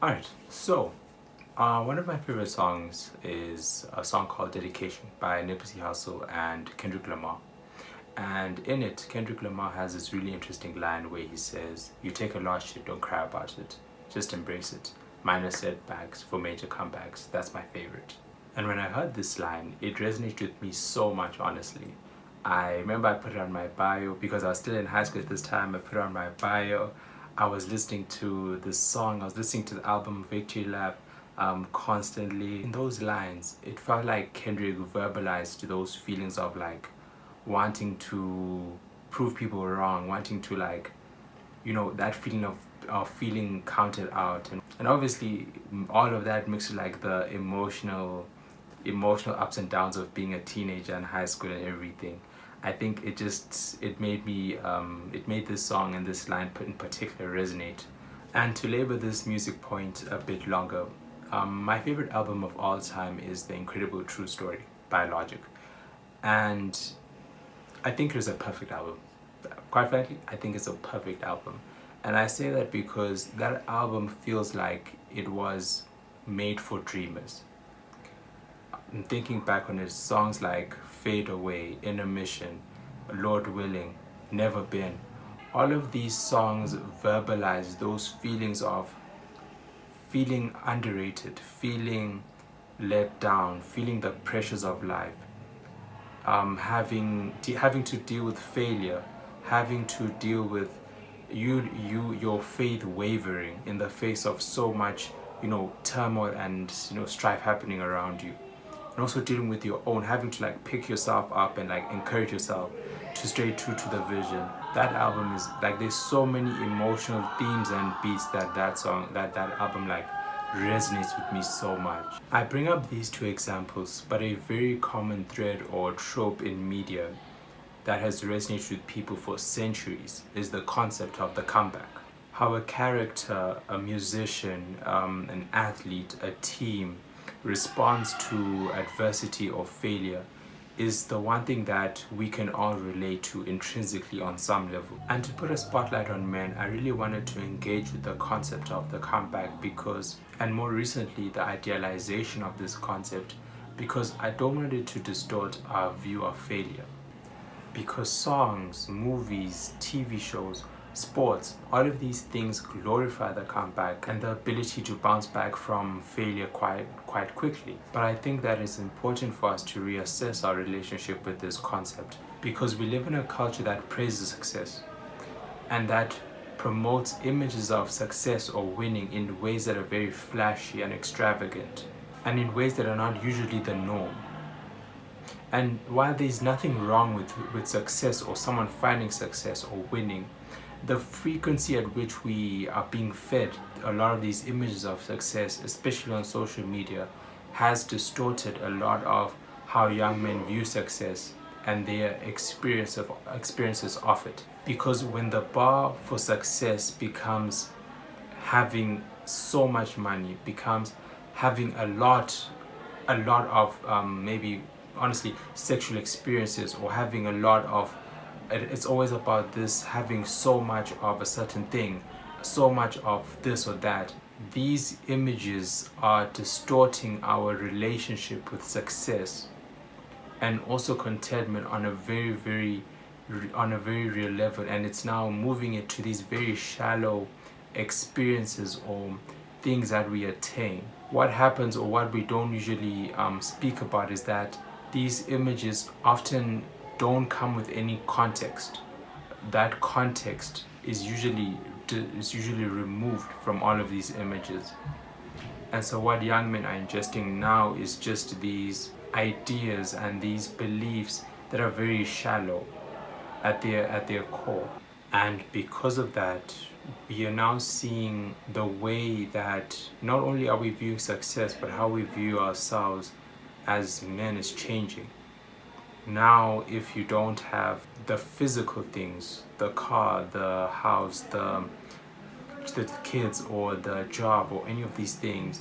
Alright, so one of my favorite songs is a song called Dedication by Nipsey Hussle and Kendrick Lamar. And in it, Kendrick Lamar has this really interesting line where he says, "You take a lost shit, don't cry about it. Just embrace it. Minor setbacks for major comebacks." That's my favorite. And when I heard this line, it resonated with me so much, honestly. I remember I put it on my bio because I was still in high school at this time. I put it on my bio. I was listening to this song, I was listening to the album Victory Lap constantly. In those lines, it felt like Kendrick verbalized those feelings of like wanting to prove people wrong, wanting to like, that feeling of feeling counted out. And obviously all of that mixed with like the emotional ups and downs of being a teenager in high school and everything. I think it made me it made this song and this line in particular resonate. And to labor this music point a bit longer, my favorite album of all time is The Incredible True Story by Logic, and I think it's a perfect album. Quite frankly, I think it's a perfect album, and I say that because that album feels like it was made for dreamers. And thinking back on it, songs like Fade Away, Intermission, Lord Willing, Never Been, all of these songs verbalize those feelings of feeling underrated, feeling let down, feeling the pressures of life, having to deal with failure, having to deal with your faith wavering in the face of so much turmoil and strife happening around you, and also dealing with your own, having to like pick yourself up and like encourage yourself to stay true to the vision. That album is like, there's so many emotional themes and beats that album like resonates with me so much. I bring up these two examples, but a very common thread or trope in media that has resonated with people for centuries is the concept of the comeback. How a character, a musician, an athlete, a team responds to adversity or failure is the one thing that we can all relate to intrinsically on some level. And to put a spotlight on men, I really wanted to engage with the concept of the comeback because, and more recently, the idealization of this concept, because I don't want it to distort our view of failure. Because songs, movies, TV shows, sports, all of these things glorify the comeback and the ability to bounce back from failure quite quickly. But I think that it's important for us to reassess our relationship with this concept, because we live in a culture that praises success and that promotes images of success or winning in ways that are very flashy and extravagant, and in ways that are not usually the norm. And while there's nothing wrong with success or someone finding success or winning, the frequency at which we are being fed a lot of these images of success, especially on social media, has distorted a lot of how young men view success and their experiences of it. Because when the bar for success becomes having so much money, becomes having a lot of maybe honestly sexual experiences, or having a lot of, it's always about this, having so much of a certain thing, so much of this or that. These images are distorting our relationship with success and also contentment on a very real level, and it's now moving it to these very shallow experiences or things that we attain. What happens, or what we don't usually speak about, is that these images often don't come with any context. That context is usually removed from all of these images. And so what young men are ingesting now is just these ideas and these beliefs that are very shallow at their core. And because of that, we are now seeing the way that not only are we viewing success, but how we view ourselves as men is changing. Now, if you don't have the physical things, the car, the house, the kids, or the job, or any of these things,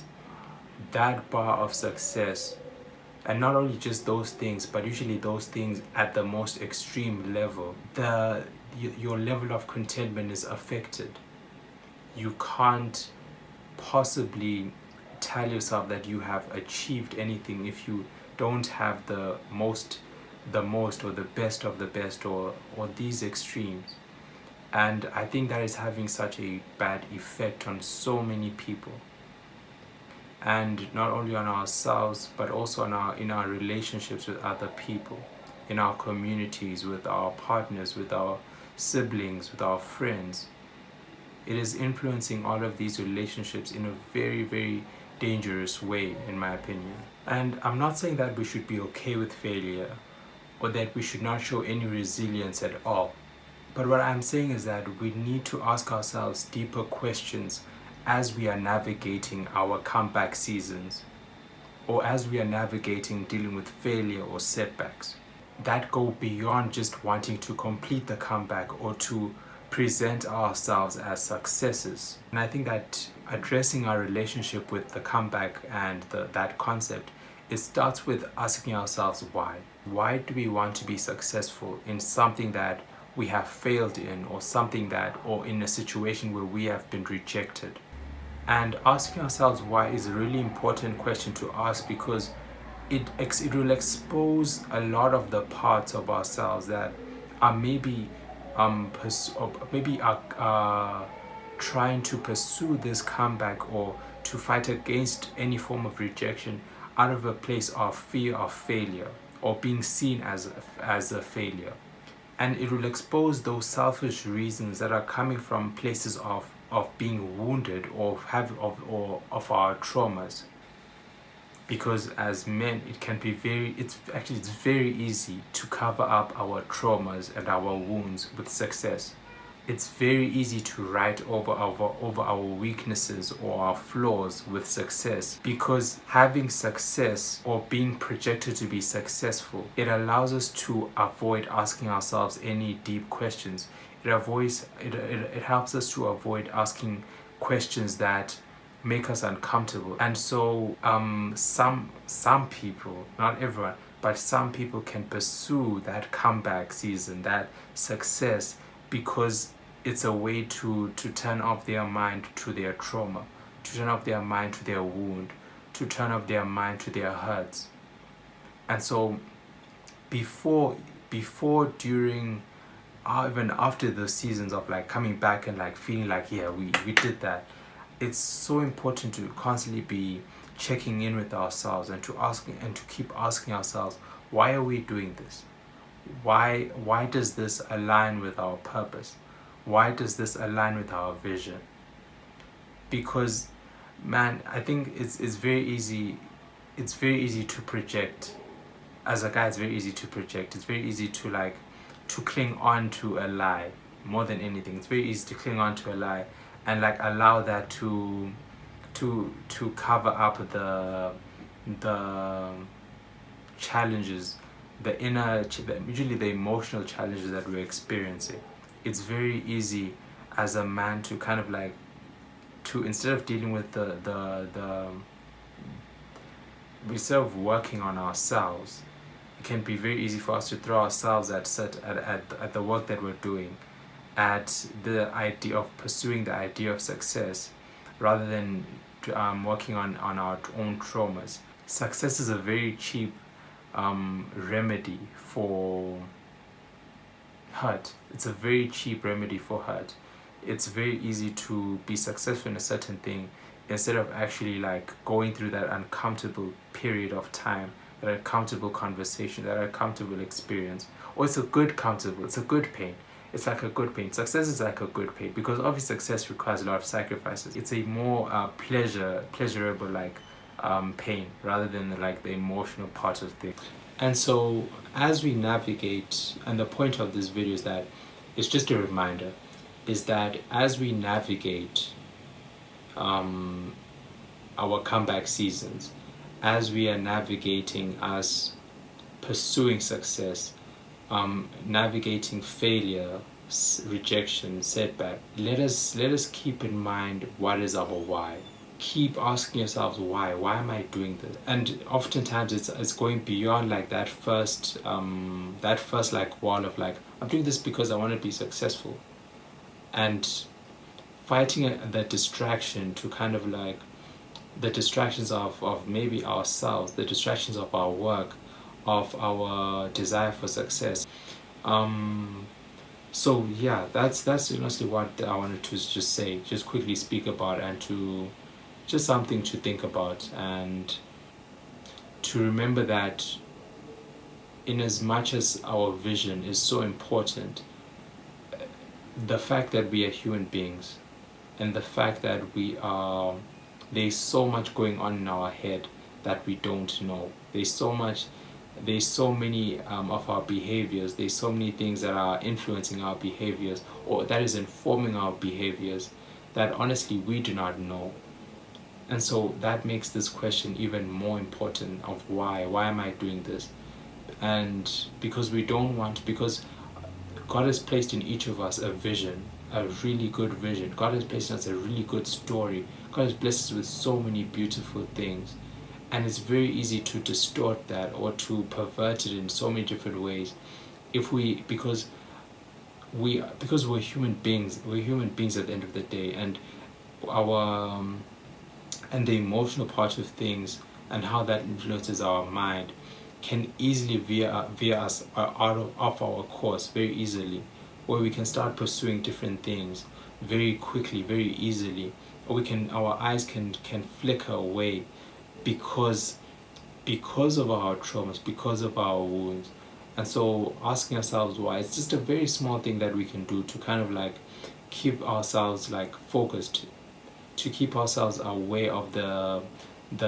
that bar of success, and not only just those things, but usually those things at the most extreme level, your level of contentment is affected. You can't possibly tell yourself that you have achieved anything if you don't have the most or the best of the best, or these extremes. And I think that is having such a bad effect on so many people, and not only on ourselves but also in our relationships with other people, in our communities, with our partners, with our siblings, with our friends. It is influencing all of these relationships in a very, very dangerous way, in my opinion. And I'm not saying that we should be okay with failure or that we should not show any resilience at all. But what I'm saying is that we need to ask ourselves deeper questions as we are navigating our comeback seasons, or as we are navigating dealing with failure or setbacks, that go beyond just wanting to complete the comeback or to present ourselves as successes. And I think that addressing our relationship with the comeback and that concept, it starts with asking ourselves why. Why do we want to be successful in something that we have failed in, or something that, or in a situation where we have been rejected? And asking ourselves why is a really important question to ask, because it will expose a lot of the parts of ourselves that are maybe trying to pursue this comeback or to fight against any form of rejection out of a place of fear of failure or being seen as a failure. And it will expose those selfish reasons that are coming from places of being wounded or of our traumas. Because as men, it can be it's very easy to cover up our traumas and our wounds with success. It's very easy to write over our weaknesses or our flaws with success, because having success or being projected to be successful, it allows us to avoid asking ourselves any deep questions. It helps us to avoid asking questions that make us uncomfortable. And so some people, not everyone, but some people can pursue that comeback season, that success, because it's a way to turn off their mind to their trauma, to turn off their mind to their wound, to turn off their mind to their hurts. And so before, during, even after the seasons of like coming back and like feeling like, yeah, we did that, it's so important to constantly be checking in with ourselves and to keep asking ourselves, why are we doing this? Why does this align with our purpose? Why does this align with our vision? Because, man, I think it's very easy to project. As a guy, it's very easy to project. It's very easy to cling on to a lie more than anything. It's very easy to cling on to a lie and like allow that to cover up the challenges, usually the emotional challenges that we're experiencing. It's very easy as a man to kind of like, to, instead of dealing with instead of working on ourselves, it can be very easy for us to throw ourselves at the work that we're doing, at the idea of pursuing the idea of success, rather than working on our own traumas. Success is a very cheap remedy for hurt. It's a very cheap remedy for hurt. It's very easy to be successful in a certain thing instead of actually like going through that uncomfortable period of time, that uncomfortable conversation, that uncomfortable experience. Or it's a good pain. It's like a good pain. Success is like a good pain, because obviously success requires a lot of sacrifices. It's a more pleasurable like pain, rather than like the emotional part of things. And so as we navigate, and the point of this video is that it's just a reminder, is that as we navigate our comeback seasons, as we are navigating us pursuing success, navigating failure, rejection, setback, let us keep in mind what is our why. Keep asking yourselves why am I doing this? And oftentimes it's going beyond like that first like wall of like, I'm doing this because I want to be successful. And fighting that distraction to kind of like the distractions of maybe ourselves, the distractions of our work, of our desire for success. So yeah, that's honestly what I wanted to just say, just quickly speak about, and to just something to think about, and to remember that in as much as our vision is so important, the fact that we are human beings, and the fact that there's so much going on in our head that we don't know. There's so many of our behaviors, there's so many things that are influencing our behaviors, or that is informing our behaviors, that honestly we do not know. And so that makes this question even more important, of why am I doing this? And because God has placed in each of us a vision, a really good vision. God has placed in us a really good story. God has blessed us with so many beautiful things. And it's very easy to distort that, or to pervert it in so many different ways, because we're human beings. We're human beings at the end of the day, and our and the emotional part of things, and how that influences our mind, can easily veer us out of off our course very easily, where we can start pursuing different things very quickly, very easily, or our eyes can flicker away, because of our traumas, because of our wounds. And so asking ourselves why, it's just a very small thing that we can do to kind of like keep ourselves like focused, to keep ourselves aware of the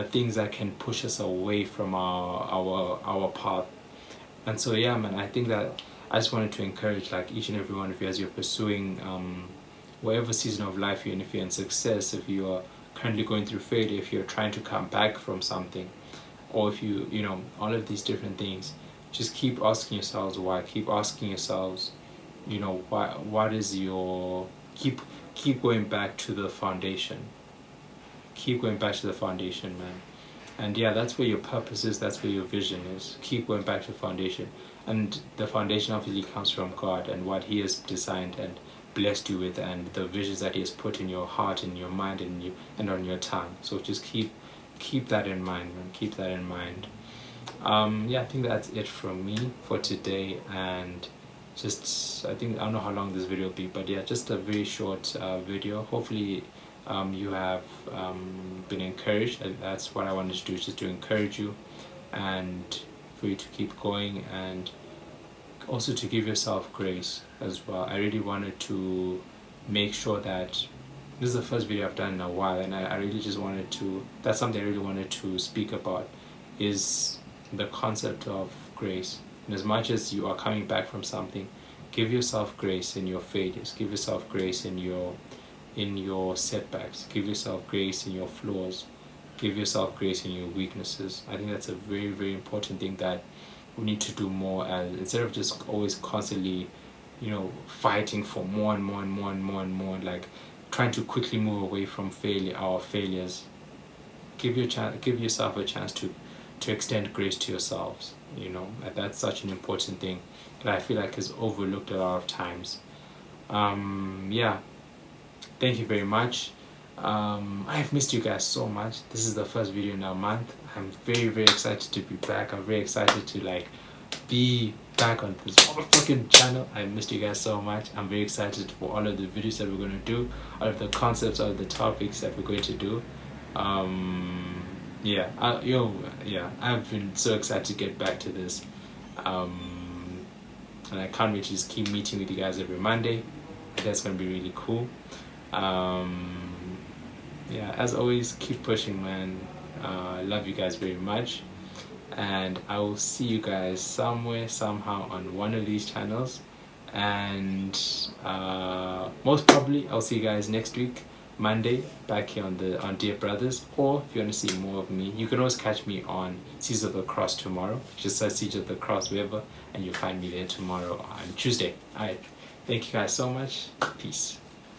things that can push us away from our path. And so yeah, man, I think that I just wanted to encourage like each and every one of you, as you're pursuing whatever season of life you're in, if you're in success, if you are currently going through failure, if you're trying to come back from something, or if you know, all of these different things, just keep asking yourselves why. Keep asking yourselves, you know, what is your keep going back to the foundation. Keep going back to the foundation, man. And yeah, that's where your purpose is, that's where your vision is. Keep going back to the foundation. And the foundation obviously comes from God, and what He has designed and blessed you with, and the visions that He has put in your heart, in your mind, and on your tongue. So just keep that in mind, man. Keep that in mind. Yeah, I think that's it from me for today. And just, I don't know how long this video will be, but yeah, just a very short video. Hopefully you have been encouraged. That's what I wanted to do, just to encourage you, and for you to keep going, and also to give yourself grace as well. I really wanted to make sure that this is the first video I've done in a while, and I really just wanted to, that's something I really wanted to speak about, is the concept of grace. And as much as you are coming back from something, give yourself grace in your failures, give yourself grace in your setbacks, give yourself grace in your flaws, give yourself grace in your weaknesses. I think that's a very, very important thing that we need to do more, and instead of just always constantly, you know, fighting for more and more and more and more and more, like trying to quickly move away from our failures. Give yourself a chance to extend grace to yourselves. You know, that's such an important thing that I feel like is overlooked a lot of times. Yeah, thank you very much. I've missed you guys so much. This is the first video in a month. I'm very, very excited to be back. I'm very excited to like be back on this motherfucking channel. I missed you guys so much. I'm very excited for all of the videos that we're going to do, all of the concepts, all of the topics that we're going to do. Yeah, I've been so excited to get back to this, and I can't wait to just keep meeting with you guys every Monday. That's gonna be really cool. Yeah, as always, keep pushing, man. I love you guys very much, and I will see you guys somewhere, somehow, on one of these channels, and most probably I'll see you guys next week, Monday, back here on Dear Brothers. Or if you want to see more of me, you can always catch me on Seeds of the Cross tomorrow. Just search Seeds of the Cross wherever, and you'll find me there tomorrow on Tuesday. Alright, thank you guys so much. Peace.